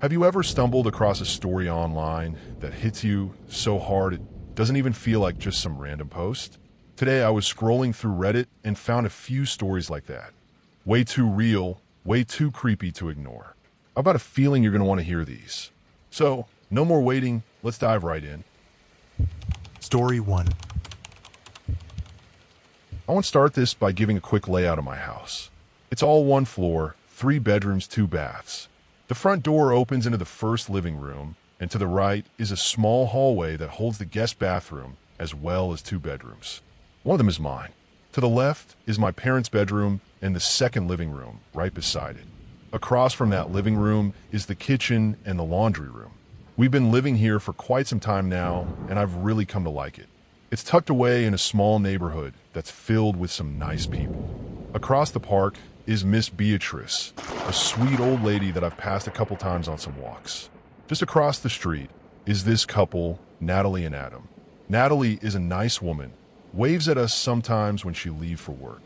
Have you ever stumbled across a story online that hits you so hard it doesn't even feel like just some random post? Today I was scrolling through Reddit and found a few stories like that. Way too real, way too creepy to ignore. I've got a feeling you're going to want to hear these. So, no more waiting, let's dive right in. Story 1. I want to start this by giving a quick layout of my house. It's all one floor, 3 bedrooms, 2 baths. The front door opens into the first living room, and to the right is a small hallway that holds the guest bathroom as well as 2 bedrooms. One of them is mine. To the left is my parents' bedroom and the second living room right beside it. Across from that living room is the kitchen and the laundry room. We've been living here for quite some time now, and I've really come to like it. It's tucked away in a small neighborhood that's filled with some nice people. Across the park is Miss Beatrice, a sweet old lady that I've passed a couple times on some walks. Just across the street is this couple, Natalie and Adam. Natalie is a nice woman, waves at us sometimes when she leaves for work.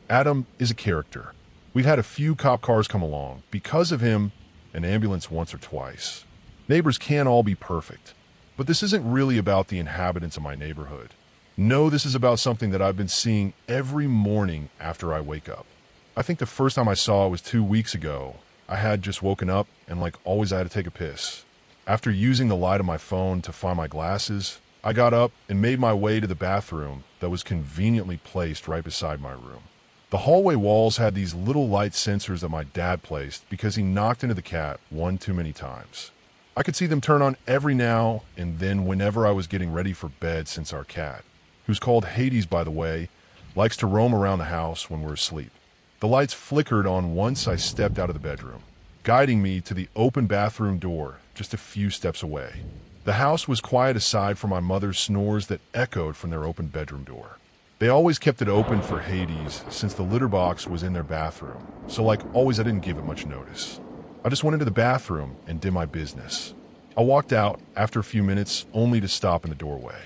Adam is a character. We've had a few cop cars come along. Because of him, an ambulance once or twice. Neighbors can't all be perfect. But this isn't really about the inhabitants of my neighborhood. No, this is about something that I've been seeing every morning after I wake up. I think the first time I saw it was 2 weeks ago. I had just woken up and like always I had to take a piss. After using the light of my phone to find my glasses, I got up and made my way to the bathroom that was conveniently placed right beside my room. The hallway walls had these little light sensors that my dad placed because he knocked into the cat one too many times. I could see them turn on every now and then whenever I was getting ready for bed, since our cat, who's called Hades by the way, likes to roam around the house when we're asleep. The lights flickered on once I stepped out of the bedroom, guiding me to the open bathroom door just a few steps away. The house was quiet aside from my mother's snores that echoed from their open bedroom door. They always kept it open for Hades since the litter box was in their bathroom, so like always I didn't give it much notice. I just went into the bathroom and did my business. I walked out after a few minutes only to stop in the doorway.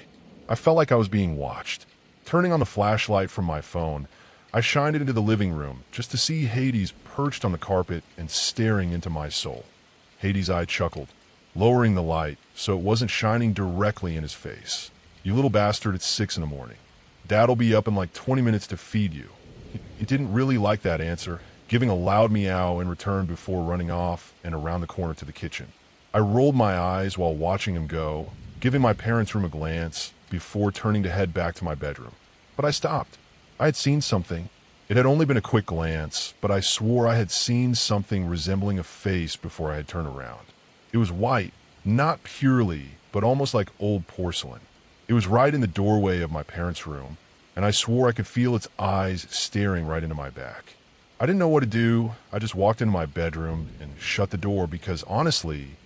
I felt like I was being watched. Turning on the flashlight from my phone, I shined it into the living room just to see Hades perched on the carpet and staring into my soul. Hades' eye chuckled, lowering the light so it wasn't shining directly in his face. "You little bastard, it's 6 in the morning. Dad'll be up in like 20 minutes to feed you." He didn't really like that answer, giving a loud meow in return before running off and around the corner to the kitchen. I rolled my eyes while watching him go, giving my parents' room a glance before turning to head back to my bedroom. But I stopped. I had seen something. It had only been a quick glance, but I swore I had seen something resembling a face before I had turned around. It was white, not purely, but almost like old porcelain. It was right in the doorway of my parents' room, and I swore I could feel its eyes staring right into my back. I didn't know what to do. I just walked into my bedroom and shut the door because honestly,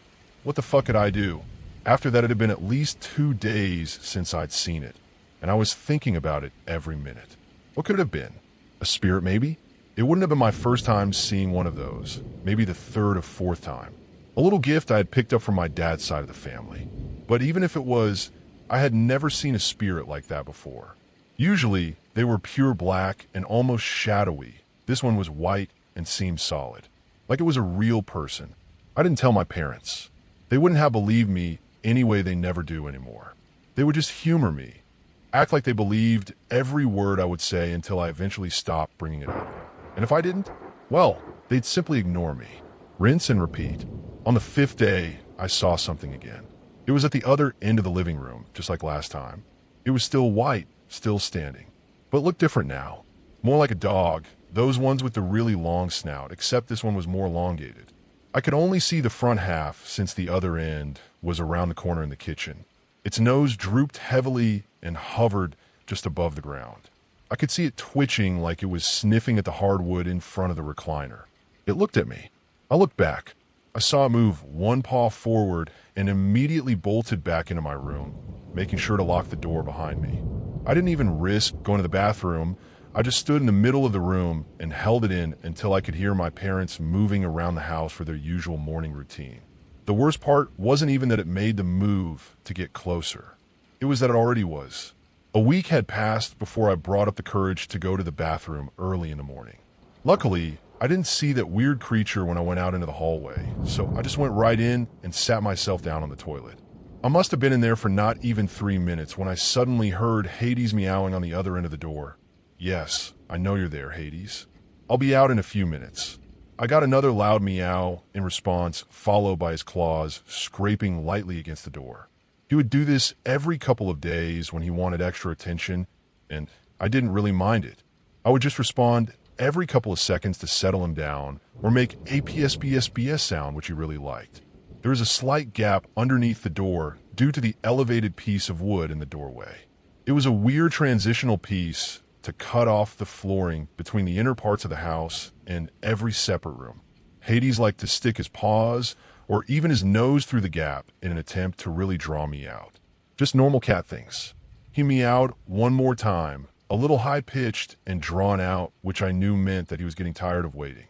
what the fuck could I do? After that, it had been at least 2 days since I'd seen it, and I was thinking about it every minute. What could it have been? A spirit, maybe? It wouldn't have been my first time seeing one of those. Maybe the 3rd or 4th time. A little gift I had picked up from my dad's side of the family. But even if it was, I had never seen a spirit like that before. Usually, they were pure black and almost shadowy. This one was white and seemed solid. Like it was a real person. I didn't tell my parents. They wouldn't have believed me anyway, they never do anymore. They would just humor me. Act like they believed every word I would say until I eventually stopped bringing it up. And if I didn't, well, they'd simply ignore me. Rinse and repeat. On the 5th day, I saw something again. It was at the other end of the living room, just like last time. It was still white, still standing, but looked different now. More like a dog, those ones with the really long snout, except this one was more elongated. I could only see the front half since the other end was around the corner in the kitchen. Its nose drooped heavily and hovered just above the ground. I could see it twitching like it was sniffing at the hardwood in front of the recliner. It looked at me. I looked back. I saw it move one paw forward and immediately bolted back into my room, making sure to lock the door behind me. I didn't even risk going to the bathroom. I just stood in the middle of the room and held it in until I could hear my parents moving around the house for their usual morning routine. The worst part wasn't even that it made the move to get closer. It was that it already was. A week had passed before I brought up the courage to go to the bathroom early in the morning. Luckily, I didn't see that weird creature when I went out into the hallway, so I just went right in and sat myself down on the toilet. I must have been in there for not even 3 minutes when I suddenly heard Hades meowing on the other end of the door. Yes, I know you're there, Hades. I'll be out in a few minutes. I got another loud meow in response, followed by his claws scraping lightly against the door. He would do this every couple of days when he wanted extra attention, and I didn't really mind it. I would just respond every couple of seconds to settle him down, or make a PSBSBS sound, which he really liked. There is a slight gap underneath the door due to the elevated piece of wood in the doorway. It was a weird transitional piece to cut off the flooring between the inner parts of the house and every separate room. Hades liked to stick his paws or even his nose through the gap in an attempt to really draw me out. Just normal cat things. He meowed one more time, a little high-pitched and drawn out, which I knew meant that he was getting tired of waiting.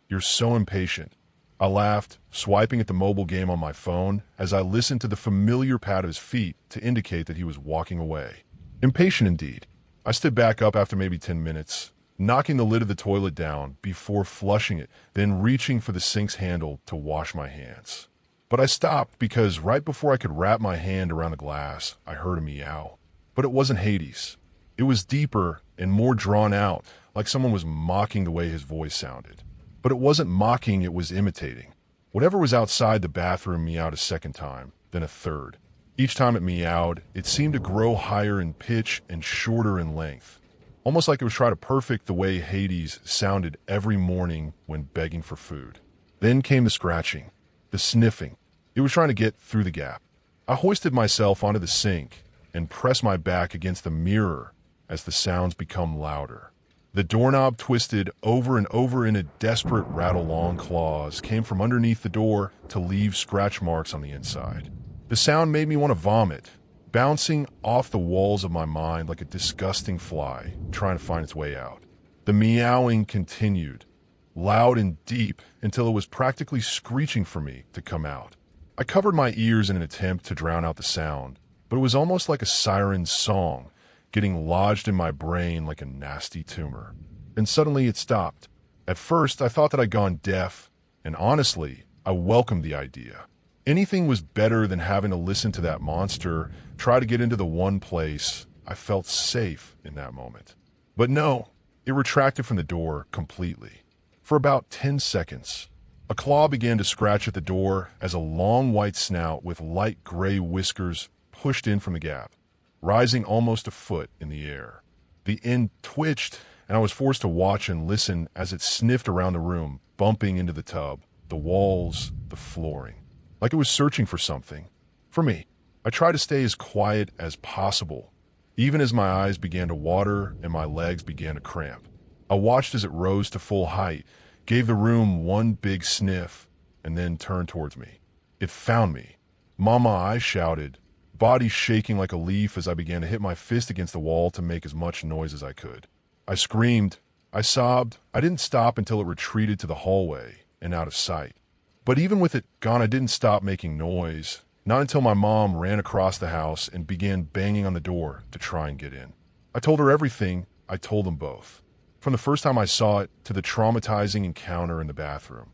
You're so impatient. I laughed, swiping at the mobile game on my phone as I listened to the familiar pat of his feet to indicate that he was walking away. Impatient indeed. I stood back up after maybe 10 minutes, knocking the lid of the toilet down before flushing it, then reaching for the sink's handle to wash my hands. But I stopped because right before I could wrap my hand around the glass, I heard a meow. But it wasn't Hades. It was deeper and more drawn out, like someone was mocking the way his voice sounded. But it wasn't mocking, it was imitating. Whatever was outside the bathroom meowed a second time, then a third. Each time it meowed, it seemed to grow higher in pitch and shorter in length. Almost like it was trying to perfect the way Hades sounded every morning when begging for food. Then came the scratching, the sniffing. It was trying to get through the gap. I hoisted myself onto the sink and pressed my back against the mirror as the sounds become louder. The doorknob twisted over and over in a desperate rattle. Long claws came from underneath the door to leave scratch marks on the inside. The sound made me want to vomit, bouncing off the walls of my mind like a disgusting fly trying to find its way out. The meowing continued, loud and deep, until it was practically screeching for me to come out. I covered my ears in an attempt to drown out the sound, but it was almost like a siren's song, getting lodged in my brain like a nasty tumor. And suddenly it stopped. At first, I thought that I'd gone deaf, and honestly, I welcomed the idea. Anything was better than having to listen to that monster try to get into the one place I felt safe in that moment. But no, it retracted from the door completely. For about 10 seconds, a claw began to scratch at the door as a long white snout with light gray whiskers pushed in from the gap, rising almost a foot in the air. The end twitched, and I was forced to watch and listen as it sniffed around the room, bumping into the tub, the walls, the flooring, like it was searching for something. For me, I tried to stay as quiet as possible, even as my eyes began to water and my legs began to cramp. I watched as it rose to full height, gave the room one big sniff, and then turned towards me. It found me. "Mama," I shouted, body shaking like a leaf as I began to hit my fist against the wall to make as much noise as I could. I screamed. I sobbed. I didn't stop until it retreated to the hallway and out of sight. But even with it gone, I didn't stop making noise, not until my mom ran across the house and began banging on the door to try and get in. I told her everything. I told them both. From the first time I saw it to the traumatizing encounter in the bathroom.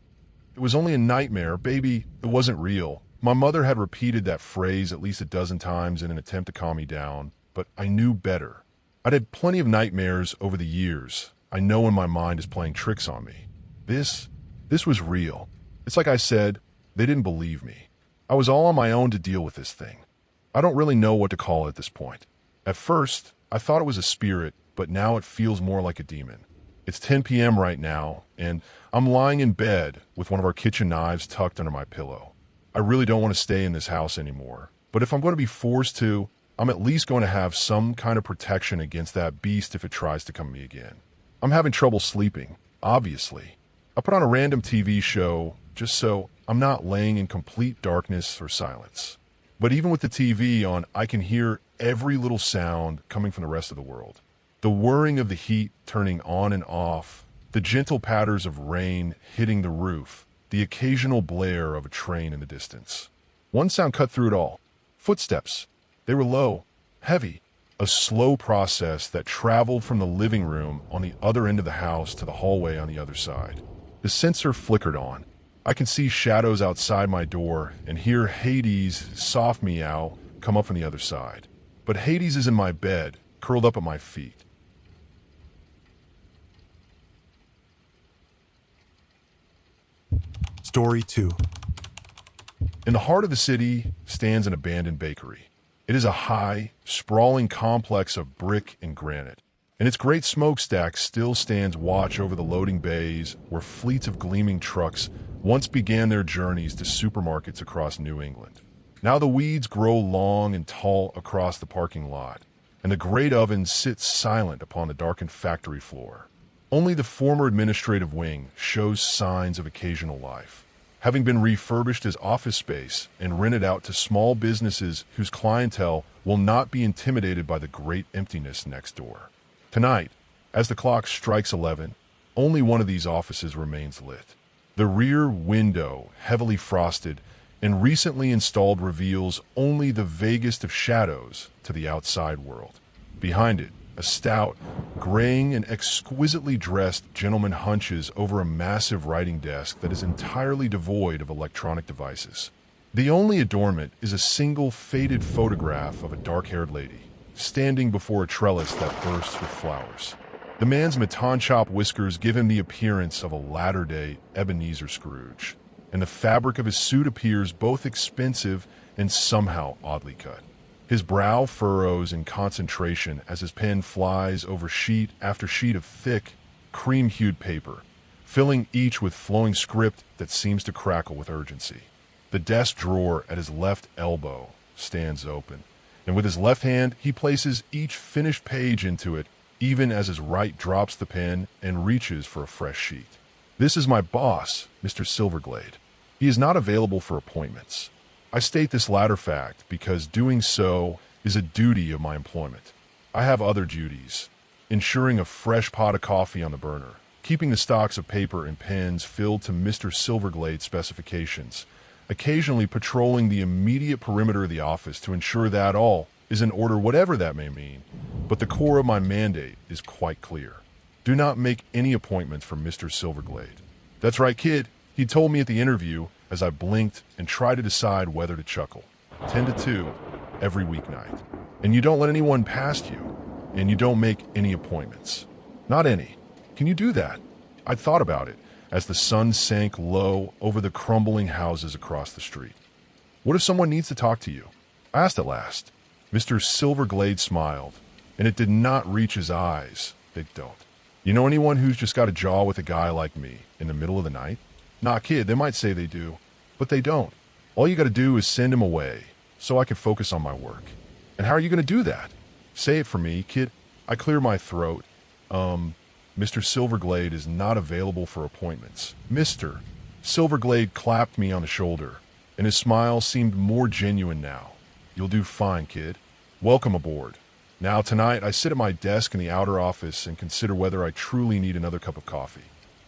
It was only a nightmare, baby. It wasn't real. My mother had repeated that phrase at least a dozen times in an attempt to calm me down, but I knew better. I'd had plenty of nightmares over the years. I know when my mind is playing tricks on me. This was real. It's like I said, they didn't believe me. I was all on my own to deal with this thing. I don't really know what to call it at this point. At first, I thought it was a spirit, but now it feels more like a demon. It's 10 p.m. right now, and I'm lying in bed with one of our kitchen knives tucked under my pillow. I really don't want to stay in this house anymore, but if I'm going to be forced to, I'm at least going to have some kind of protection against that beast if it tries to come at me again. I'm having trouble sleeping, obviously. I put on a random TV show just so I'm not laying in complete darkness or silence. But even with the TV on, I can hear every little sound coming from the rest of the world. The whirring of the heat turning on and off, the gentle patters of rain hitting the roof, the occasional blare of a train in the distance. One sound cut through it all. Footsteps. They were low, heavy, a slow process that traveled from the living room on the other end of the house to the hallway on the other side. The sensor flickered on. I can see shadows outside my door and hear Hades' soft meow come up from the other side. But Hades is in my bed, curled up at my feet. Story 2. In the heart of the city stands an abandoned bakery. It is a high, sprawling complex of brick and granite, and its great smokestack still stands watch over the loading bays where fleets of gleaming trucks once began their journeys to supermarkets across New England. Now the weeds grow long and tall across the parking lot, and the great oven sits silent upon the darkened factory floor. Only the former administrative wing shows signs of occasional life, having been refurbished as office space and rented out to small businesses whose clientele will not be intimidated by the great emptiness next door. Tonight, as the clock strikes 11, only one of these offices remains lit. The rear window, heavily frosted and recently installed, reveals only the vaguest of shadows to the outside world. Behind it, a stout, graying and exquisitely dressed gentleman hunches over a massive writing desk that is entirely devoid of electronic devices. The only adornment is a single faded photograph of a dark-haired lady, standing before a trellis that bursts with flowers. The man's maton-chop whiskers give him the appearance of a latter-day Ebenezer Scrooge, and the fabric of his suit appears both expensive and somehow oddly cut. His brow furrows in concentration as his pen flies over sheet after sheet of thick, cream-hued paper, filling each with flowing script that seems to crackle with urgency. The desk drawer at his left elbow stands open, and with his left hand he places each finished page into it, even as his right drops the pen and reaches for a fresh sheet. This is my boss, Mr. Silverglade. He is not available for appointments. I state this latter fact because doing so is a duty of my employment. I have other duties: ensuring a fresh pot of coffee on the burner, keeping the stocks of paper and pens filled to Mr. Silverglade's specifications, occasionally patrolling the immediate perimeter of the office to ensure that all is in order, whatever that may mean. But the core of my mandate is quite clear. Do not make any appointments for Mr. Silverglade. That's right, kid. He told me at the interview as I blinked and tried to decide whether to chuckle. 10 to 2 every weeknight. And you don't let anyone past you. And you don't make any appointments. Not any. Can you do that? I thought about it as the sun sank low over the crumbling houses across the street. What if someone needs to talk to you? I asked at last. Mr. Silverglade smiled, and it did not reach his eyes. They don't. You know anyone who's just got a jaw with a guy like me in the middle of the night? Nah, kid, they might say they do, but they don't. All you gotta do is send him away, so I can focus on my work. And how are you gonna do that? Say it for me, kid. I clear my throat. Mr. Silverglade is not available for appointments. Mr. Silverglade clapped me on the shoulder, and his smile seemed more genuine now. You'll do fine, kid. Welcome aboard. Now tonight I sit at my desk in the outer office and consider whether I truly need another cup of coffee.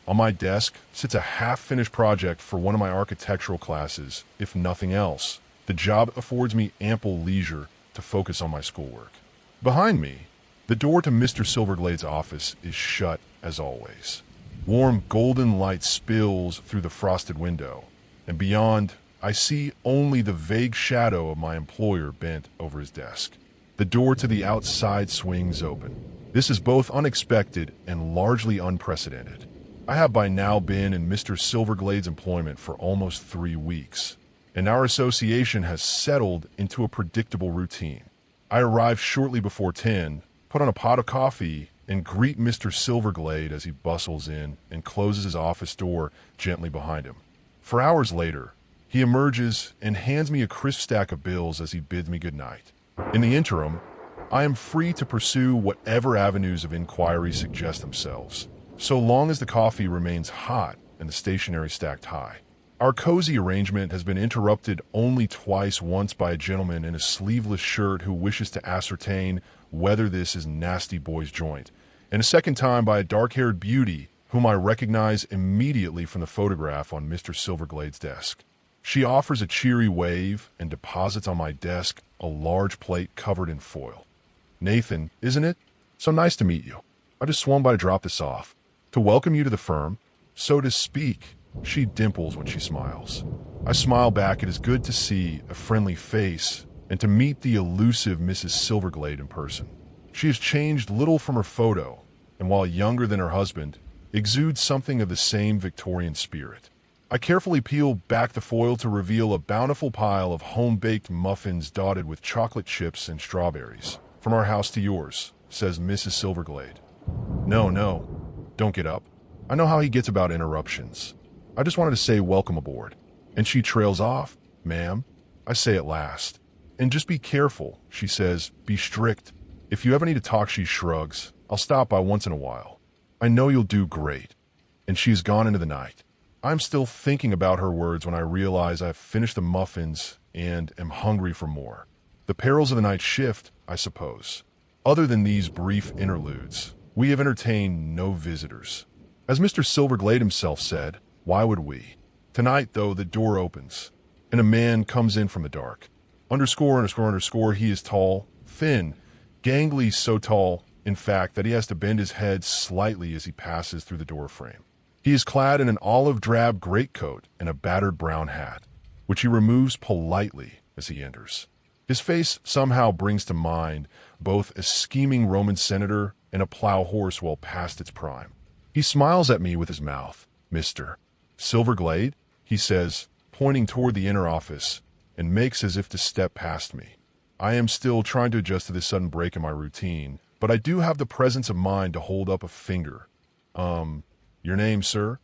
On my desk sits a half-finished project for one of my architectural classes, if nothing else. The job affords me ample leisure to focus on my schoolwork. Behind me, the door to Mr. Silverglade's office is shut as always. Warm golden light spills through the frosted window, and beyond, I see only the vague shadow of my employer bent over his desk. The door to the outside swings open. This is both unexpected and largely unprecedented. I have by now been in Mr. Silverglade's employment for almost 3 weeks, and our association has settled into a predictable routine. I arrive shortly before 10, put on a pot of coffee, and greet Mr. Silverglade as he bustles in and closes his office door gently behind him. For hours later, he emerges and hands me a crisp stack of bills as he bids me good night. In the interim, I am free to pursue whatever avenues of inquiry suggest themselves, so long as the coffee remains hot and the stationery stacked high. Our cozy arrangement has been interrupted only twice, once by a gentleman in a sleeveless shirt who wishes to ascertain whether this is Nasty Boy's joint, and a second time by a dark-haired beauty whom I recognize immediately from the photograph on Mr. Silverglade's desk. She offers a cheery wave and deposits on my desk a large plate covered in foil. Nathan, isn't it? So nice to meet you. I just swung by to drop this off, to welcome you to the firm, so to speak. She dimples when she smiles. I smile back. It is good to see a friendly face and to meet the elusive Mrs. Silverglade in person. She has changed little from her photo, and while younger than her husband, exudes something of the same Victorian spirit. I carefully peel back the foil to reveal a bountiful pile of home-baked muffins dotted with chocolate chips and strawberries. "From our house to yours," says Mrs. Silverglade. No, don't get up. I know how he gets about interruptions. I just wanted to say welcome aboard. And she trails off. "Ma'am," I say at last. "And just be careful," she says. "Be strict. If you ever need to talk," she shrugs. "I'll stop by once in a while. I know you'll do great." And she's gone into the night. I'm still thinking about her words when I realize I've finished the muffins and am hungry for more. The perils of the night shift, I suppose. Other than these brief interludes, we have entertained no visitors. As Mr. Silverglade himself said, why would we? Tonight, though, the door opens, and a man comes in from the dark. _____, he is tall, thin, gangly, so tall, in fact, that he has to bend his head slightly as he passes through the doorframe. He is clad in an olive-drab greatcoat and a battered brown hat, which he removes politely as he enters. His face somehow brings to mind both a scheming Roman senator and a plow horse well past its prime. He smiles at me with his mouth. "Mr. Silverglade," he says, pointing toward the inner office, and makes as if to step past me. I am still trying to adjust to this sudden break in my routine, but I do have the presence of mind to hold up a finger. Your name, sir?"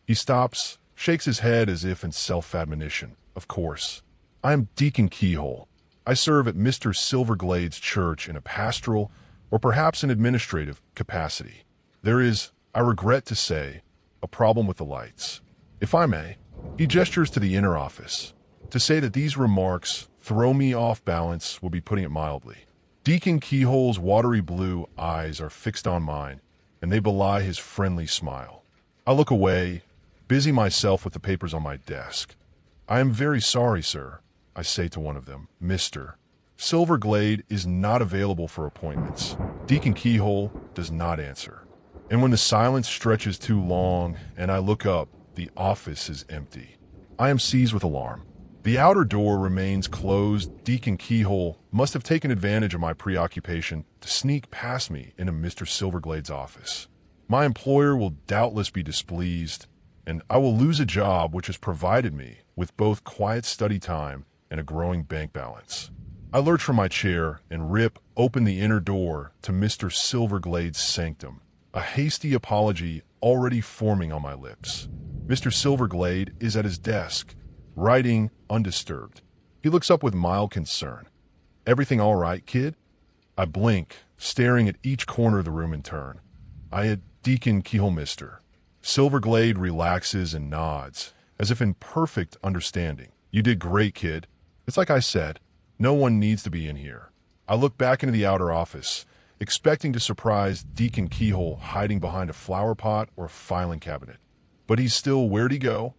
He stops, shakes his head as if in self-admonition. "Of course. I am Deacon Keyhole. I serve at Mr. Silverglade's church in a pastoral, or perhaps an administrative, capacity. There is, I regret to say, a problem with the lights. If I may," he gestures to the inner office. To say that these remarks throw me off balance would be putting it mildly. Deacon Keyhole's watery blue eyes are fixed on mine, and they belie his friendly smile. I look away, busy myself with the papers on my desk. "I am very sorry, sir," I say to one of them. "Mr. Silverglade is not available for appointments." Deacon Keyhole does not answer. And when the silence stretches too long and I look up, the office is empty. I am seized with alarm. The outer door remains closed. Deacon Keyhole must have taken advantage of my preoccupation to sneak past me into Mr. Silverglade's office. My employer will doubtless be displeased, and I will lose a job which has provided me with both quiet study time and a growing bank balance. I lurch from my chair and rip open the inner door to Mr. Silverglade's sanctum, a hasty apology already forming on my lips. Mr. Silverglade is at his desk, writing undisturbed. He looks up with mild concern. "Everything all right, kid?" I blink, staring at each corner of the room in turn. "I had Deacon Keyhole, Mr." Silverglade relaxes and nods, as if in perfect understanding. "You did great, kid. It's like I said, no one needs to be in here." I look back into the outer office, expecting to surprise Deacon Keyhole hiding behind a flower pot or filing cabinet. But he's still, "Where'd he go?"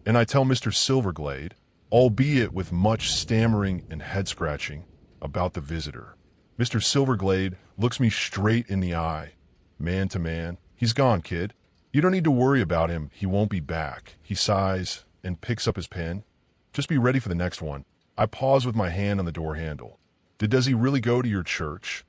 And I tell Mr. Silverglade, albeit with much stammering and head-scratching, about the visitor. Mr. Silverglade looks me straight in the eye, man to man. "He's gone, kid. You don't need to worry about him. He won't be back." He sighs and picks up his pen. "Just be ready for the next one." I pause with my hand on the door handle. Does he really go to your church?"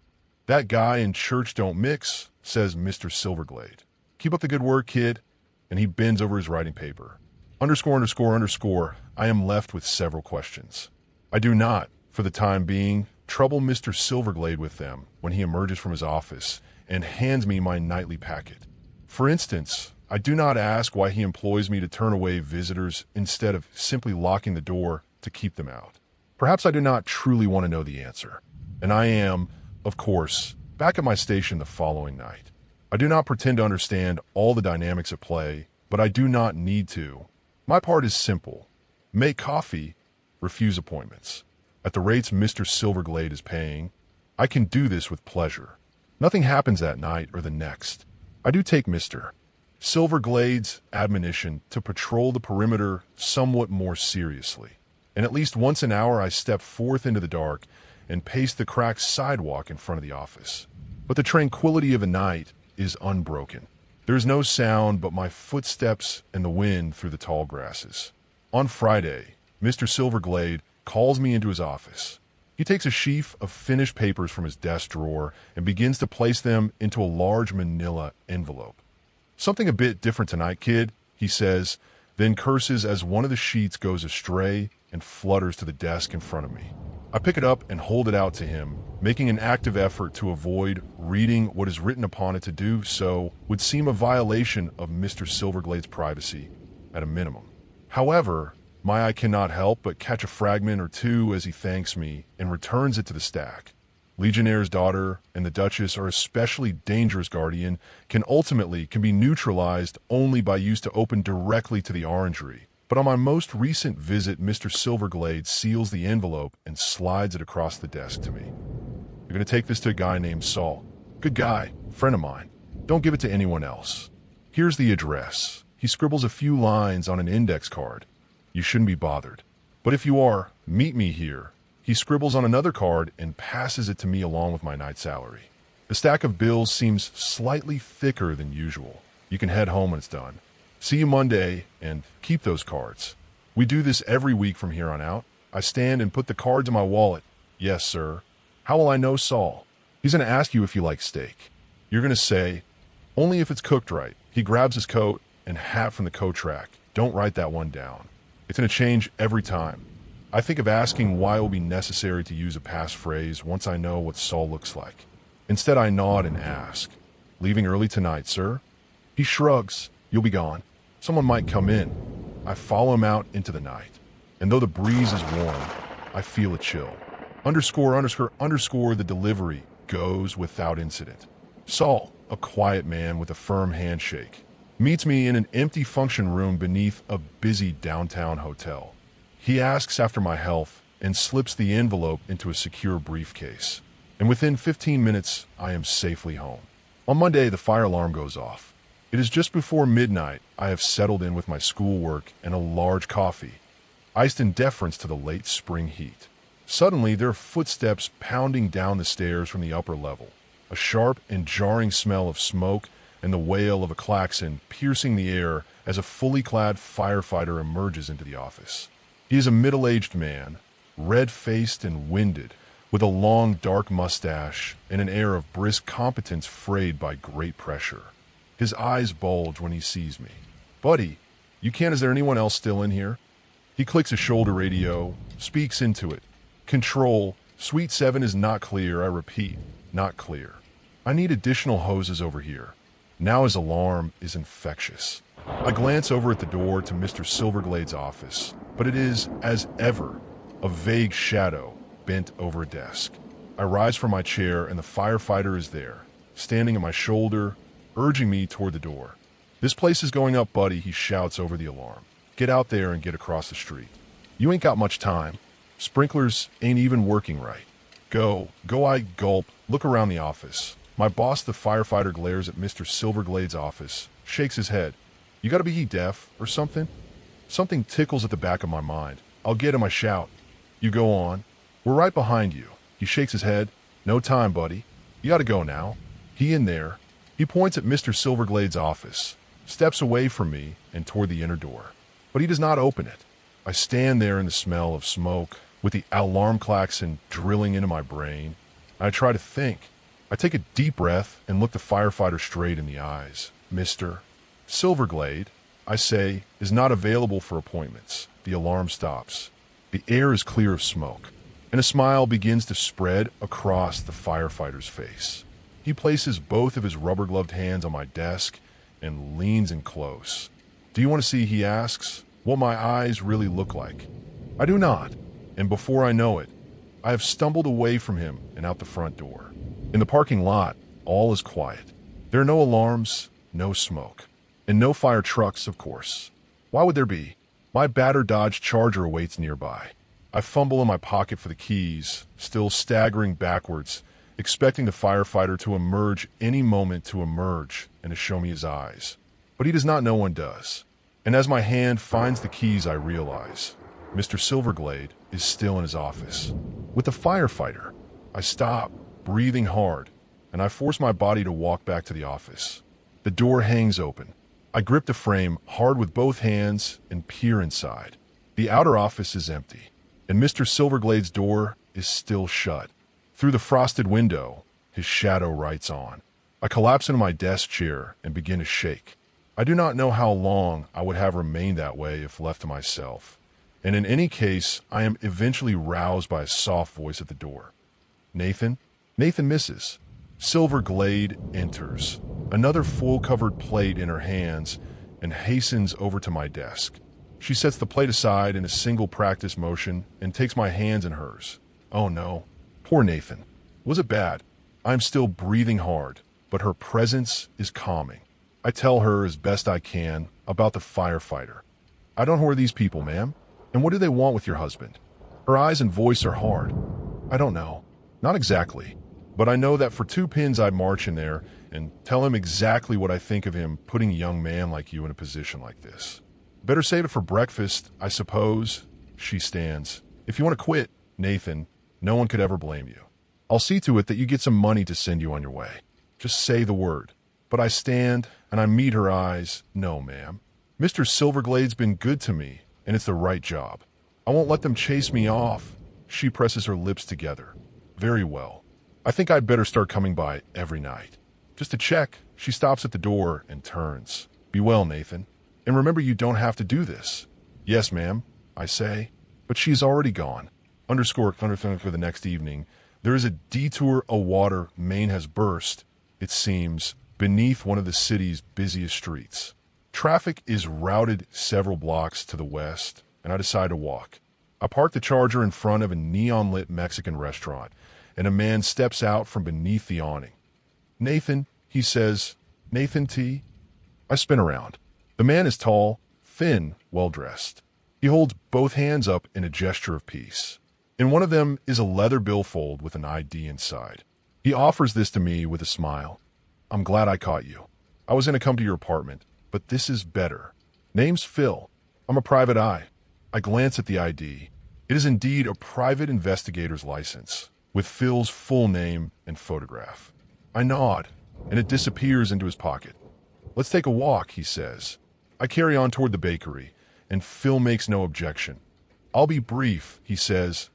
"That guy and church don't mix," says Mr. Silverglade. "Keep up the good work, kid." And he bends over his writing paper. _____, I am left with several questions. I do not, for the time being, trouble Mr. Silverglade with them when he emerges from his office and hands me my nightly packet. For instance, I do not ask why he employs me to turn away visitors instead of simply locking the door to keep them out. Perhaps I do not truly want to know the answer. And I am, of course, back at my station the following night. I do not pretend to understand all the dynamics at play, but I do not need to. My part is simple. Make coffee, refuse appointments. At the rates Mr. Silverglade is paying, I can do this with pleasure. Nothing happens that night or the next. I do take Mr. Silverglade's admonition to patrol the perimeter somewhat more seriously, and at least once an hour I step forth into the dark and pace the cracked sidewalk in front of the office. But the tranquility of the night is unbroken. There is no sound but my footsteps and the wind through the tall grasses. On Friday, Mr. Silverglade calls me into his office. He takes a sheaf of finished papers from his desk drawer and begins to place them into a large manila envelope. "Something a bit different tonight, kid," he says, then curses as one of the sheets goes astray and flutters to the desk in front of me. I pick it up and hold it out to him, making an active effort to avoid reading what is written upon it. To do so would seem a violation of Mr. Silverglade's privacy, at a minimum. However, my eye cannot help but catch a fragment or two as he thanks me and returns it to the stack. Legionnaire's daughter and the Duchess are especially dangerous. Guardian can be neutralized only by use to open directly to the orangery. But on my most recent visit, Mr. Silverglade seals the envelope and slides it across the desk to me. "You're going to take this to a guy named Saul. Good guy, friend of mine. Don't give it to anyone else. Here's the address." He scribbles a few lines on an index card. "You shouldn't be bothered. But if you are, meet me here." He scribbles on another card and passes it to me along with my night's salary. The stack of bills seems slightly thicker than usual. "You can head home when it's done. See you Monday, and keep those cards. We do this every week from here on out." I stand and put the cards in my wallet. "Yes, sir." "How will I know Saul?" "He's going to ask you if you like steak. You're going to say, 'Only if it's cooked right.'" He grabs his coat and hat from the coat rack. "Don't write that one down. It's going to change every time." I think of asking why it will be necessary to use a passphrase once I know what Saul looks like. Instead, I nod and ask, "Leaving early tonight, sir?" He shrugs. "You'll be gone. Someone might come in." I follow him out into the night, and though the breeze is warm, I feel a chill. The delivery goes without incident. Saul, a quiet man with a firm handshake, meets me in an empty function room beneath a busy downtown hotel. He asks after my health and slips the envelope into a secure briefcase. And within 15 minutes, I am safely home. On Monday, the fire alarm goes off. It is just before midnight. I have settled in with my schoolwork and a large coffee, iced in deference to the late spring heat. Suddenly, there are footsteps pounding down the stairs from the upper level, a sharp and jarring smell of smoke and the wail of a klaxon piercing the air as a fully clad firefighter emerges into the office. He is a middle-aged man, red-faced and winded, with a long, dark mustache and an air of brisk competence frayed by great pressure. His eyes bulge when he sees me. "Buddy, is there anyone else still in here?" He clicks a shoulder radio, speaks into it. "Control, Suite 7 is not clear. I repeat, not clear. I need additional hoses over here." Now his alarm is infectious. I glance over at the door to Mr. Silverglade's office, but it is, as ever, a vague shadow bent over a desk. I rise from my chair and the firefighter is there, standing at my shoulder, urging me toward the door. "This place is going up, buddy," he shouts over the alarm. "Get out there and get across the street. You ain't got much time. Sprinklers ain't even working right. Go, I gulp, look around the office. My boss, the firefighter, glares at Mr. Silverglade's office, shakes his head. "You gotta be deaf or something?" Something tickles at the back of my mind. I'll get him, I shout. "You go on. We're right behind you." He shakes his head. "No time, buddy. You gotta go now." He in there. He points at Mr. Silverglade's office, steps away from me and toward the inner door. But he does not open it. I stand there in the smell of smoke, with the alarm klaxon drilling into my brain. I try to think. I take a deep breath and look the firefighter straight in the eyes. "Mr. Silverglade," I say, "is not available for appointments." The alarm stops. The air is clear of smoke, and a smile begins to spread across the firefighter's face. He places both of his rubber-gloved hands on my desk and leans in close. "Do you want to see," he asks, "what my eyes really look like?" I do not, and before I know it, I have stumbled away from him and out the front door. In the parking lot, all is quiet. There are no alarms, no smoke, and no fire trucks, of course. Why would there be? My battered Dodge Charger awaits nearby. I fumble in my pocket for the keys, still staggering backwards, expecting the firefighter to emerge any moment and to show me his eyes. But he does not know one does. And as my hand finds the keys, I realize Mr. Silverglade is still in his office. With the firefighter, I stop, breathing hard, and I force my body to walk back to the office. The door hangs open. I grip the frame hard with both hands and peer inside. The outer office is empty, and Mr. Silverglade's door is still shut. Through the frosted window, his shadow writes on. I collapse into my desk chair and begin to shake. I do not know how long I would have remained that way if left to myself, and in any case, I am eventually roused by a soft voice at the door. Nathan? Nathan misses. Silverglade enters, another full-covered plate in her hands, and hastens over to my desk. She sets the plate aside in a single practice motion and takes my hands in hers. Oh no. Poor Nathan. Was it bad? I'm still breathing hard, but her presence is calming. I tell her as best I can about the firefighter. I don't know who are these people, ma'am, and what do they want with your husband? Her eyes and voice are hard. I don't know. Not exactly. But I know that for 2 pins I'd march in there and tell him exactly what I think of him putting a young man like you in a position like this. Better save it for breakfast, I suppose. She stands. If you want to quit, Nathan, no one could ever blame you. I'll see to it that you get some money to send you on your way. Just say the word. But I stand and I meet her eyes. No, ma'am. Mr. Silverglade's been good to me, and it's the right job. I won't let them chase me off. She presses her lips together. Very well. I think I'd better start coming by every night. Just to check, she stops at the door and turns. Be well, Nathan. And remember, you don't have to do this. Yes, ma'am, I say. But she's already gone. Underscore for the next evening. There is a detour of water main has burst, it seems, beneath one of the city's busiest streets. Traffic is routed several blocks to the west, and I decide to walk. I park the Charger in front of a neon-lit Mexican restaurant, and a man steps out from beneath the awning. Nathan, he says. Nathan T. I spin around. The man is tall, thin, well-dressed. He holds both hands up in a gesture of peace. In one of them is a leather billfold with an ID inside. He offers this to me with a smile. I'm glad I caught you. I was going to come to your apartment, but this is better. Name's Phil. I'm a private eye. I glance at the ID. It is indeed a private investigator's license, with Phil's full name and photograph. I nod, and it disappears into his pocket. Let's take a walk, he says. I carry on toward the bakery, and Phil makes no objection. I'll be brief, he says.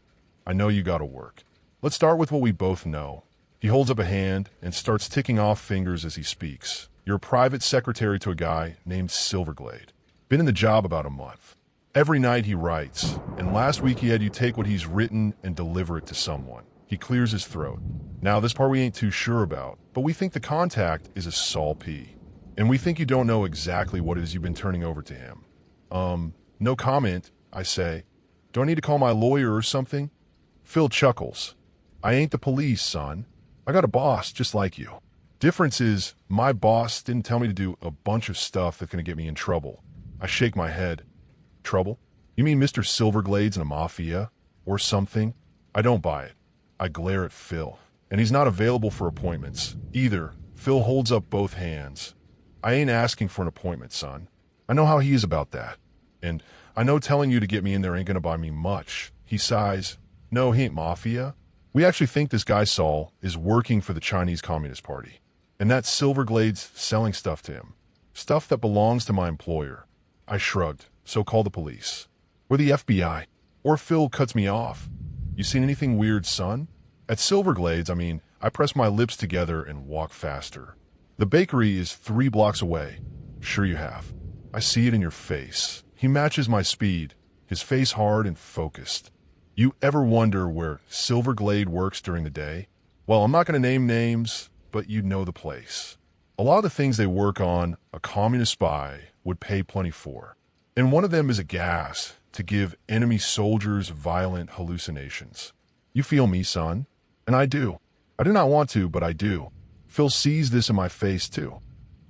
I know you gotta work. Let's start with what we both know. He holds up a hand and starts ticking off fingers as he speaks. You're a private secretary to a guy named Silverglade. Been in the job about a month. Every night he writes, and last week he had you take what he's written and deliver it to someone. He clears his throat. Now, this part we ain't too sure about, but we think the contact is a Saul P. And we think you don't know exactly what it is you've been turning over to him. No comment, I say. Do I need to call my lawyer or something? Phil chuckles. I ain't the police, son. I got a boss just like you. Difference is, my boss didn't tell me to do a bunch of stuff that's going to get me in trouble. I shake my head. Trouble? You mean Mr. Silverglade's in a mafia? Or something? I don't buy it. I glare at Phil, and he's not available for appointments. Either. Phil holds up both hands. I ain't asking for an appointment, son. I know how he is about that. And I know telling you to get me in there ain't gonna buy me much. He sighs. No, he ain't mafia. We actually think this guy Saul is working for the Chinese Communist Party. And that Silverglade's selling stuff to him. Stuff that belongs to my employer. I shrugged. So call the police. Or the FBI. Or Phil cuts me off. You seen anything weird, son? At Silverglade's, I press my lips together and walk faster. The bakery is 3 blocks away. Sure you have. I see it in your face. He matches my speed, his face hard and focused. You ever wonder where Silverglade works during the day? Well, I'm not going to name names, but you know the place. A lot of the things they work on, a communist spy would pay plenty for. And one of them is a gas to give enemy soldiers violent hallucinations. You feel me, son? And I do. I do not want to, but I do. Phil sees this in my face, too.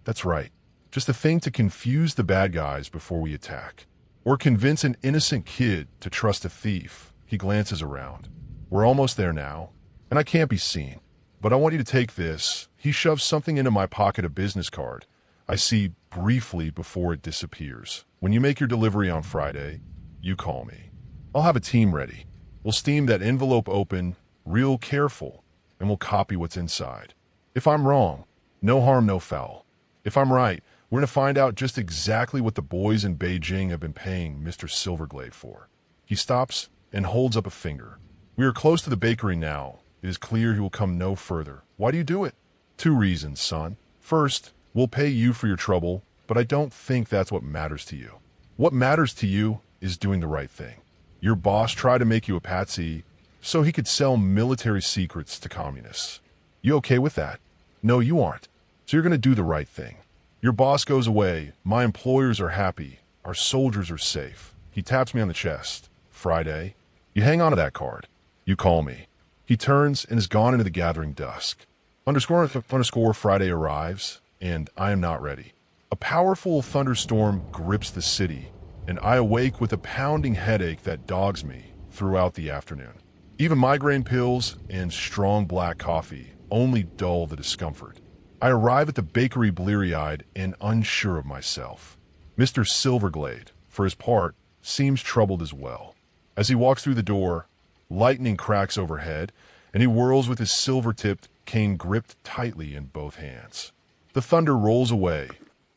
That's right. Just a thing to confuse the bad guys before we attack. Or convince an innocent kid to trust a thief. He glances around. We're almost there now, and I can't be seen. But I want you to take this. He shoves something into my pocket, a business card. I see briefly before it disappears. When you make your delivery on Friday, you call me. I'll have a team ready. We'll steam that envelope open, real careful, and we'll copy what's inside. If I'm wrong, no harm, no foul. If I'm right, we're going to find out just exactly what the boys in Beijing have been paying Mr. Silverglade for. He stops and holds up a finger. We are close to the bakery now. It is clear he will come no further. Why do you do it? 2 reasons, son. First, we'll pay you for your trouble, but I don't think that's what matters to you. What matters to you is doing the right thing. Your boss tried to make you a patsy so he could sell military secrets to communists. You okay with that? No, you aren't. So you're going to do the right thing. Your boss goes away. My employers are happy. Our soldiers are safe. He taps me on the chest. Friday. You hang on to that card. You call me. He turns and is gone into the gathering dusk. Underscore Friday arrives, and I am not ready. A powerful thunderstorm grips the city, and I awake with a pounding headache that dogs me throughout the afternoon. Even migraine pills and strong black coffee only dull the discomfort. I arrive at the bakery bleary-eyed and unsure of myself. Mr. Silverglade, for his part, seems troubled as well. As he walks through the door, lightning cracks overhead, and he whirls with his silver-tipped cane gripped tightly in both hands. The thunder rolls away,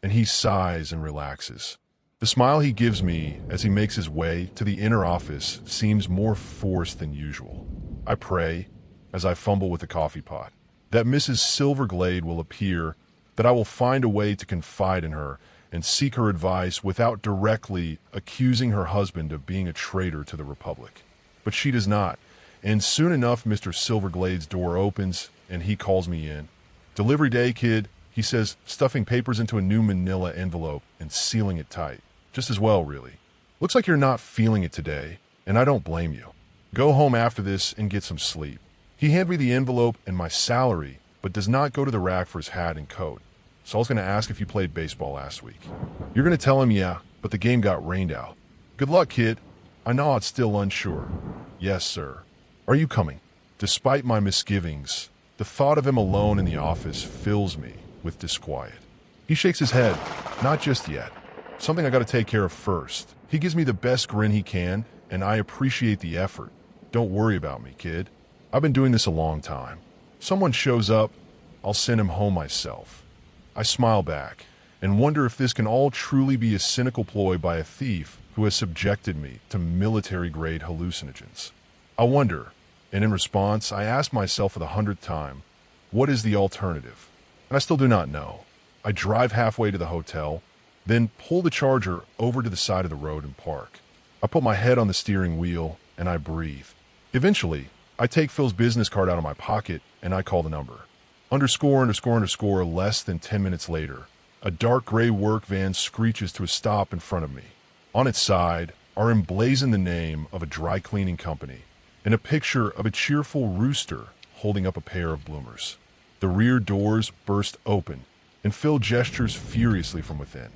and he sighs and relaxes. The smile he gives me as he makes his way to the inner office seems more forced than usual. I pray, as I fumble with the coffee pot, that Mrs. Silverglade will appear, that I will find a way to confide in her and seek her advice without directly accusing her husband of being a traitor to the Republic. But she does not, and soon enough Mr. Silverglade's door opens and he calls me in. "Delivery day, kid," he says, stuffing papers into a new manila envelope and sealing it tight. Just as well, really. "Looks like you're not feeling it today, and I don't blame you. Go home after this and get some sleep." He hands me the envelope and my salary, but does not go to the rack for his hat and coat. So I was going to ask if you played baseball last week. You're going to tell him, yeah, but the game got rained out. "Good luck, kid." I nod, still unsure. "Yes, sir." "Are you coming?" Despite my misgivings, the thought of him alone in the office fills me with disquiet. He shakes his head. "Not just yet. Something I got to take care of first." He gives me the best grin he can, and I appreciate the effort. "Don't worry about me, kid. I've been doing this a long time. Someone shows up, I'll send him home myself." I smile back and wonder if this can all truly be a cynical ploy by a thief who has subjected me to military-grade hallucinogens. I wonder, and in response, I ask myself for the 100th time, what is the alternative? And I still do not know. I drive halfway to the hotel, then pull the Charger over to the side of the road and park. I put my head on the steering wheel and I breathe. Eventually, I take Phil's business card out of my pocket and I call the number. Less than 10 minutes later, a dark gray work van screeches to a stop in front of me. On its side are emblazoned the name of a dry cleaning company and a picture of a cheerful rooster holding up a pair of bloomers. The rear doors burst open and Phil gestures furiously from within.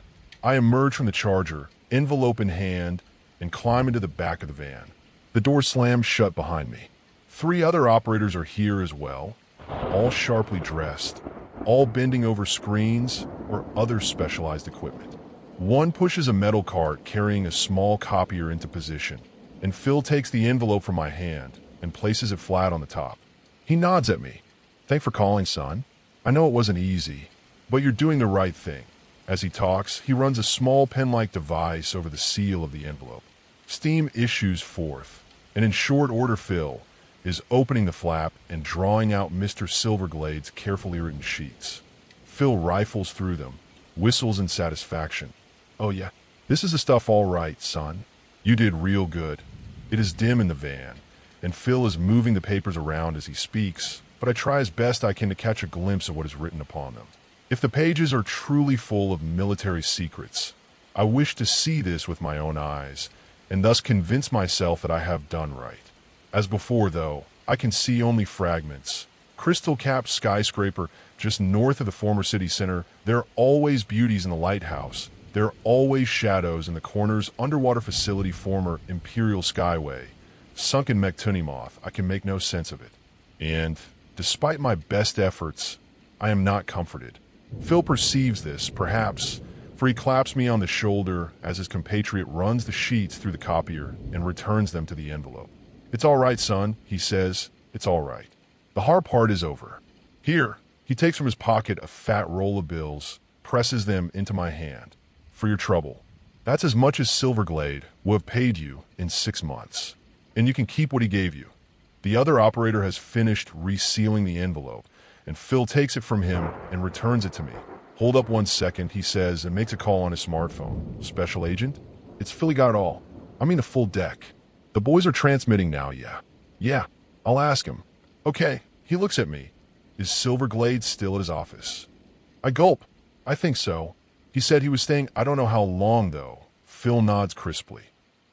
I emerge from the Charger, envelope in hand, and climb into the back of the van. The door slams shut behind me. 3 other operators are here as well, all sharply dressed, all bending over screens or other specialized equipment. One pushes a metal cart carrying a small copier into position, and Phil takes the envelope from my hand and places it flat on the top. He nods at me. "Thanks for calling, son. I know it wasn't easy, but you're doing the right thing." As he talks, he runs a small pen-like device over the seal of the envelope. Steam issues forth, and in short order Phil is opening the flap and drawing out Mr. Silverglade's carefully written sheets. Phil rifles through them, whistles in satisfaction. "Oh yeah, this is the stuff all right, son. You did real good." It is dim in the van, and Phil is moving the papers around as he speaks, but I try as best I can to catch a glimpse of what is written upon them. If the pages are truly full of military secrets, I wish to see this with my own eyes, and thus convince myself that I have done right. As before, though, I can see only fragments. Crystal-capped skyscraper just north of the former city center. There are always beauties in the lighthouse. There are always shadows in the corners. Underwater facility, former Imperial Skyway. Sunken Mektunimoth. I can make no sense of it. And, despite my best efforts, I am not comforted. Phil perceives this, perhaps, for he claps me on the shoulder as his compatriot runs the sheets through the copier and returns them to the envelope. "It's all right, son," he says. "It's all right. The hard part is over. Here." He takes from his pocket a fat roll of bills, presses them into my hand. For your trouble. That's as much as Silverglade will have paid you in 6 months. And you can keep what he gave you. The other operator has finished resealing the envelope, and Phil takes it from him and returns it to me. Hold up 1 second, he says, and makes a call on his smartphone. Special agent? It's Philly got it all. I mean a full deck. The boys are transmitting now, yeah. Yeah, I'll ask him. Okay, he looks at me. Is Silverglade still at his office? I gulp. I think so. He said he was staying I don't know how long, though. Phil nods crisply.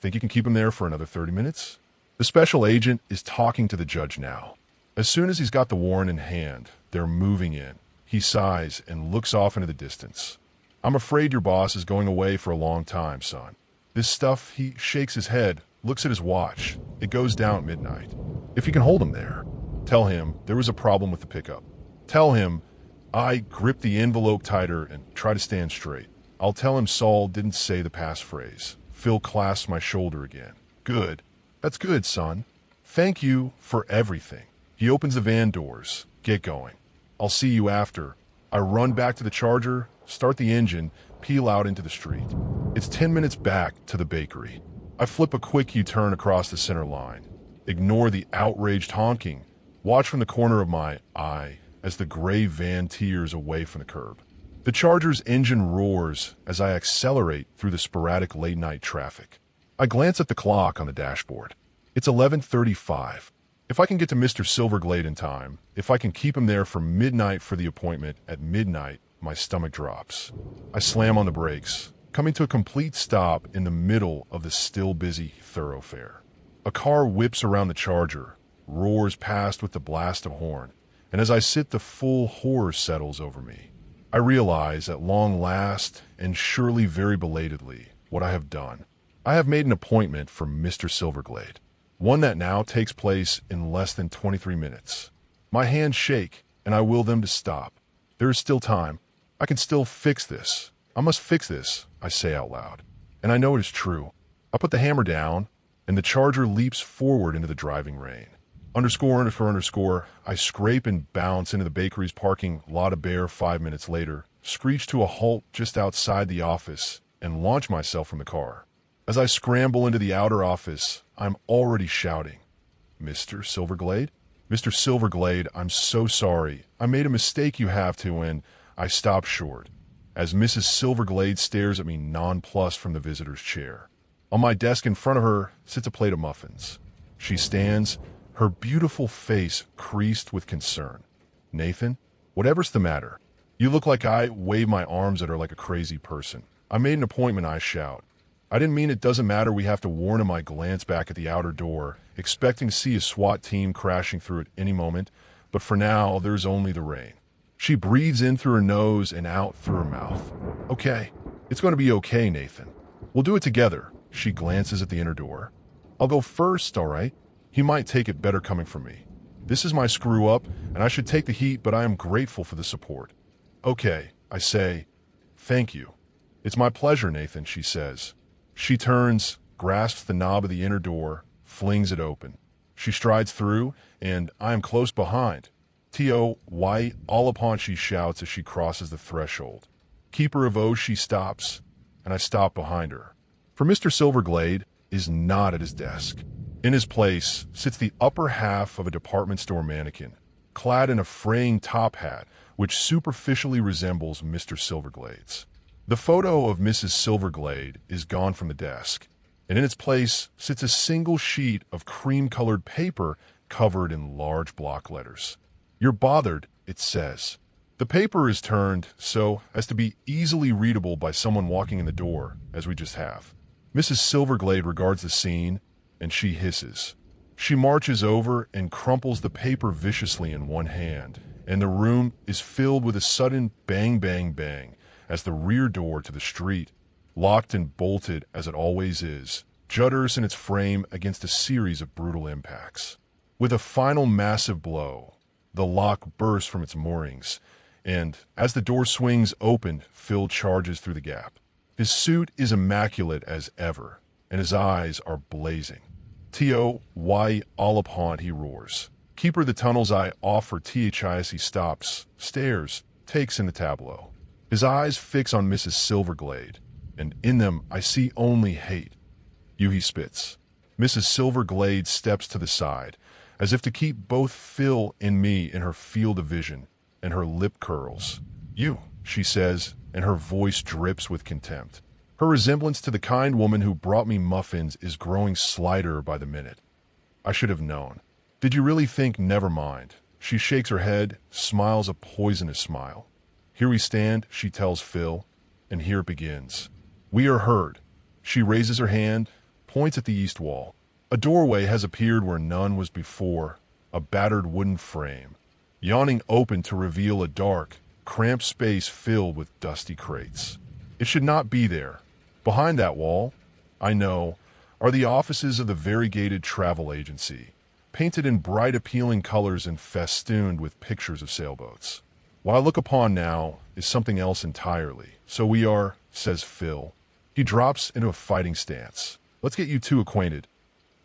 Think you can keep him there for another 30 minutes? The special agent is talking to the judge now. As soon as he's got the warrant in hand, they're moving in. He sighs and looks off into the distance. I'm afraid your boss is going away for a long time, son. This stuff, he shakes his head, looks at his watch. It goes down at midnight. If you can hold him there, tell him there was a problem with the pickup. Tell him I grip the envelope tighter and try to stand straight. I'll tell him Saul didn't say the passphrase. Phil clasps my shoulder again. Good. That's good, son. Thank you for everything. He opens the van doors. Get going. I'll see you after. I run back to the Charger, start the engine, peel out into the street. It's 10 minutes back to the bakery. I flip a quick U-turn across the center line. Ignore the outraged honking. Watch from the corner of my eye as the gray van tears away from the curb. The Charger's engine roars as I accelerate through the sporadic late-night traffic. I glance at the clock on the dashboard. It's 11:35. If I can get to Mr. Silverglade in time, if I can keep him there for midnight for the appointment at midnight, my stomach drops. I slam on the brakes, coming to a complete stop in the middle of the still busy thoroughfare. A car whips around the Charger, roars past with the blast of horn, and as I sit, the full horror settles over me. I realize at long last, and surely very belatedly, what I have done. I have made an appointment for Mr. Silverglade, one that now takes place in less than 23 minutes. My hands shake, and I will them to stop. There is still time. I can still fix this. I must fix this, I say out loud. And I know it is true. I put the hammer down, and the Charger leaps forward into the driving rain. ____, I scrape and bounce into the bakery's parking lot of bare 5 minutes later, screech to a halt just outside the office, and launch myself from the car. As I scramble into the outer office, I'm already shouting. Mr. Silverglade? Mr. Silverglade, I'm so sorry. I made a mistake you have to, and I stop short, as Mrs. Silverglade stares at me nonplussed from the visitor's chair. On my desk in front of her sits a plate of muffins. She stands, her beautiful face creased with concern. Nathan, whatever's the matter? You look like I wave my arms at her like a crazy person. I made an appointment, I shout. I didn't mean it doesn't matter we have to warn him. I glance back at the outer door, expecting to see a SWAT team crashing through at any moment, but for now, there's only the rain. She breathes in through her nose and out through her mouth. Okay, it's going to be okay, Nathan. We'll do it together. She glances at the inner door. I'll go first, all right? He might take it better coming from me. This is my screw-up, and I should take the heat, but I am grateful for the support. Okay, I say. Thank you. It's my pleasure, Nathan, she says. She turns, grasps the knob of the inner door, flings it open. She strides through, and I am close behind. T.O.Y. all upon she shouts as she crosses the threshold. Keeper of O's, she stops, and I stop behind her. For Mr. Silverglade is not at his desk. In his place sits the upper half of a department store mannequin, clad in a fraying top hat which superficially resembles Mr. Silverglade's. The photo of Mrs. Silverglade is gone from the desk, and in its place sits a single sheet of cream-colored paper covered in large block letters. You're bothered, it says. The paper is turned so as to be easily readable by someone walking in the door, as we just have. Mrs. Silverglade regards the scene, and she hisses. She marches over and crumples the paper viciously in one hand, and the room is filled with a sudden bang, bang, bang, as the rear door to the street, locked and bolted as it always is, judders in its frame against a series of brutal impacts. With a final massive blow, the lock bursts from its moorings, and as the door swings open, Phil charges through the gap. His suit is immaculate as ever, and his eyes are blazing. T.O.Y. all upon, he roars. Keeper of the tunnel's eye off for THI as he stops, stares, takes in the tableau. His eyes fix on Mrs. Silverglade, and in them I see only hate. "You," he spits. Mrs. Silverglade steps to the side, as if to keep both Phil and me in her field of vision, and her lip curls. "You," she says, and her voice drips with contempt. Her resemblance to the kind woman who brought me muffins is growing slighter by the minute. I should have known. "Did you really think never mind?" She shakes her head, smiles a poisonous smile. "Here we stand," she tells Phil, and here it begins. "We are heard." She raises her hand, points at the east wall. A doorway has appeared where none was before, a battered wooden frame, yawning open to reveal a dark, cramped space filled with dusty crates. It should not be there. Behind that wall, I know, are the offices of the variegated travel agency, painted in bright appealing colors and festooned with pictures of sailboats. What I look upon now is something else entirely. "So we are," says Phil. He drops into a fighting stance. "Let's get you two acquainted."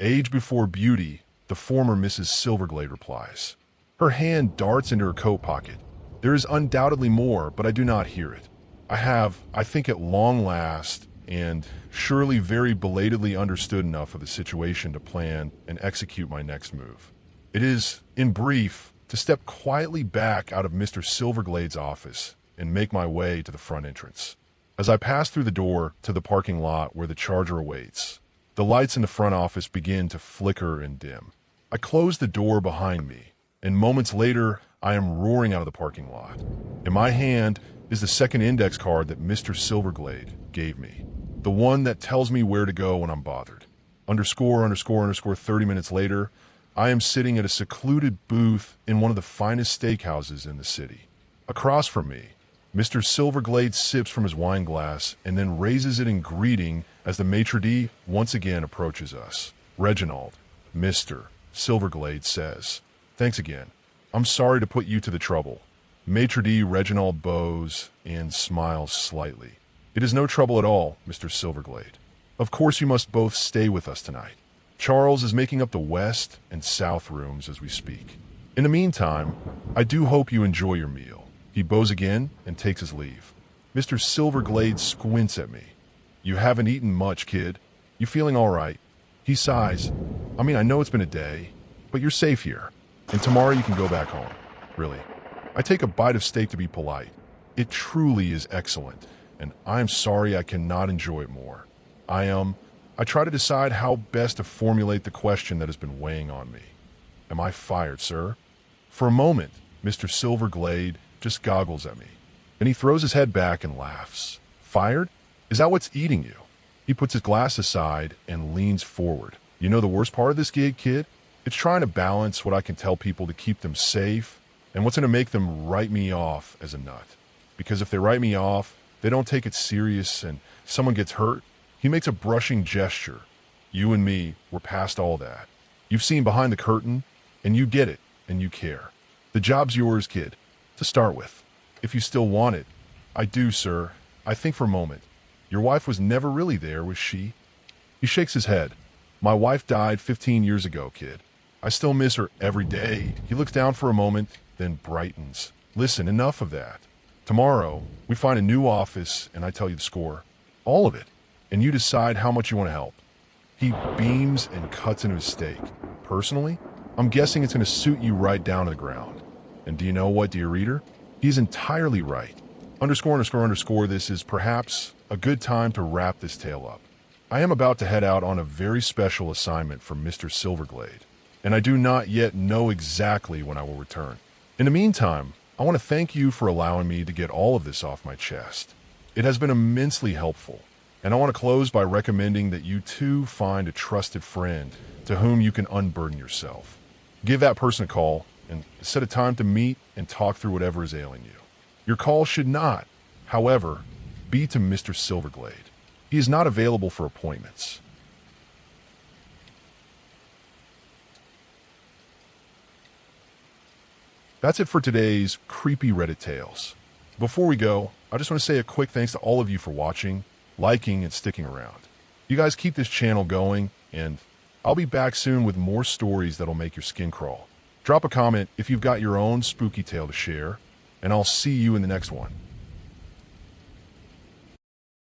"Age before beauty," the former Mrs. Silverglade replies. Her hand darts into her coat pocket. "There is undoubtedly more, but I do not hear it. I think at long last, and surely very belatedly understood enough of the situation to plan and execute my next move. It is, in brief, to step quietly back out of Mr. Silverglade's office and make my way to the front entrance. As I pass through the door to the parking lot where the charger awaits, the lights in the front office begin to flicker and dim. I close the door behind me, and moments later, I am roaring out of the parking lot. In my hand is the second index card that Mr. Silverglade gave me, the one that tells me where to go when I'm bothered. _____ 30 minutes later, I am sitting at a secluded booth in one of the finest steakhouses in the city. Across from me, Mr. Silverglade sips from his wine glass and then raises it in greeting as the maitre d' once again approaches us. "Reginald," Mr. Silverglade says. "Thanks again. I'm sorry to put you to the trouble." Maitre d' Reginald bows and smiles slightly. "It is no trouble at all, Mr. Silverglade. Of course you must both stay with us tonight. Charles is making up the west and south rooms as we speak. In the meantime, I do hope you enjoy your meal." He bows again and takes his leave. Mr. Silverglade squints at me. "You haven't eaten much, kid. You feeling all right?" He sighs. I know it's been a day, but you're safe here, and tomorrow you can go back home. Really. I take a bite of steak to be polite. It truly is excellent, and I am sorry I cannot enjoy it more. I try to decide how best to formulate the question that has been weighing on me. "Am I fired, sir?" For a moment, Mr. Silverglade just goggles at me. Then he throws his head back and laughs. "Fired? Is that what's eating you?" He puts his glass aside and leans forward. "You know the worst part of this gig, kid? It's trying to balance what I can tell people to keep them safe and what's going to make them write me off as a nut. Because if they write me off, they don't take it serious and someone gets hurt." He makes a brushing gesture. "You and me, we're past all that. You've seen behind the curtain, and you get it, and you care. The job's yours, kid, to start with. If you still want it." "I do, sir." I think for a moment. "Your wife was never really there, was she?" He shakes his head. "My wife died 15 years ago, kid. I still miss her every day." He looks down for a moment, then brightens. "Listen, enough of that. Tomorrow, we find a new office, and I tell you the score. All of it. And you decide how much you want to help." He beams and cuts into his steak. "Personally, I'm guessing it's going to suit you right down to the ground. And do you know what, dear reader? He's entirely right. _____ This is perhaps a good time to wrap this tale up. I am about to head out on a very special assignment from Mr. Silverglade, and I do not yet know exactly when I will return. In the meantime, I want to thank you for allowing me to get all of this off my chest. It has been immensely helpful. And I want to close by recommending that you too find a trusted friend to whom you can unburden yourself. Give that person a call and set a time to meet and talk through whatever is ailing you. Your call should not, however, be to Mr. Silverglade. He is not available for appointments. That's it for today's creepy Reddit tales. Before we go, I just want to say a quick thanks to all of you for watching, liking, and sticking around. You guys keep this channel going, and I'll be back soon with more stories that'll make your skin crawl. Drop a comment if you've got your own spooky tale to share, and I'll see you in the next one.